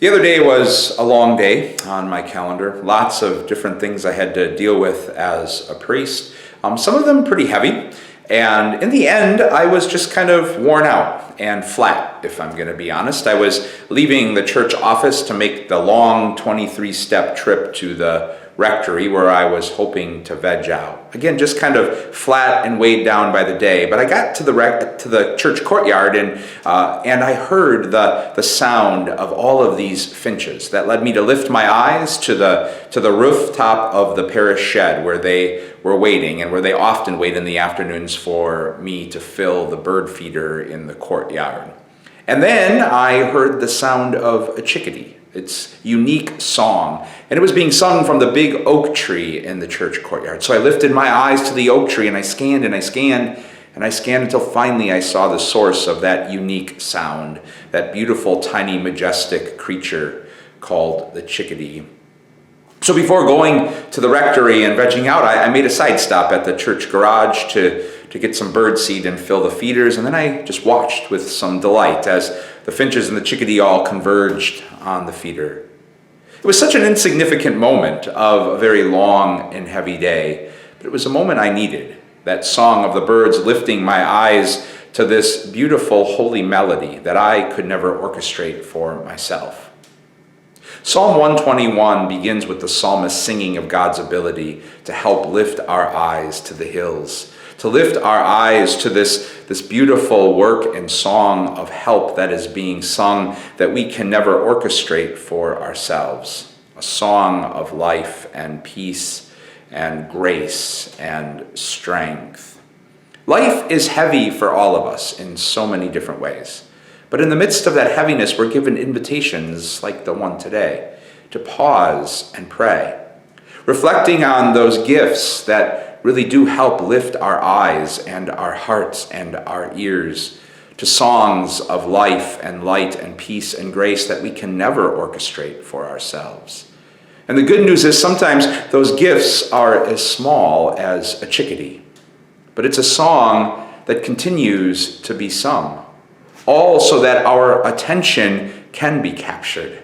The other day was a long day on my calendar. Lots of different things I had to deal with as a priest. Some of them pretty heavy. And in the end, I was just kind of worn out and flat, if I'm going to be honest. I was leaving the church office to make the long 23-step trip to the rectory where I was hoping to veg out. Again, just kind of flat and weighed down by the day. But I got to the church courtyard and I heard the sound of all of these finches that led me to lift my eyes to the rooftop of the parish shed where they were waiting and where they often wait in the afternoons for me to fill the bird feeder in the courtyard. And then I heard the sound of a chickadee, its unique song, and it was being sung from the big oak tree in the church courtyard. So I lifted my eyes to the oak tree and I scanned and I scanned and I scanned until finally I saw the source of that unique sound, that beautiful, tiny, majestic creature called the chickadee. So before going to the rectory and vegging out, I made a side stop at the church garage to get some bird seed and fill the feeders, and then I just watched with some delight as the finches and the chickadee all converged on the feeder. It was such an insignificant moment of a very long and heavy day, but it was a moment I needed, that song of the birds lifting my eyes to this beautiful, holy melody that I could never orchestrate for myself. Psalm 121 begins with the psalmist singing of God's ability to help lift our eyes to the hills, to lift our eyes to this beautiful work and song of help that is being sung that we can never orchestrate for ourselves. A song of life and peace and grace and strength. Life is heavy for all of us in so many different ways. But in the midst of that heaviness, we're given invitations like the one today to pause and pray, reflecting on those gifts that really do help lift our eyes and our hearts and our ears to songs of life and light and peace and grace that we can never orchestrate for ourselves. And the good news is sometimes those gifts are as small as a chickadee, but it's a song that continues to be sung, all so that our attention can be captured,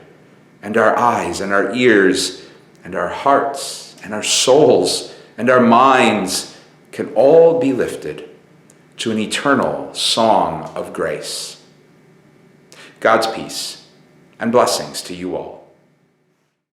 and our eyes and our ears and our hearts and our souls and our minds can all be lifted to an eternal song of grace. God's peace and blessings to you all.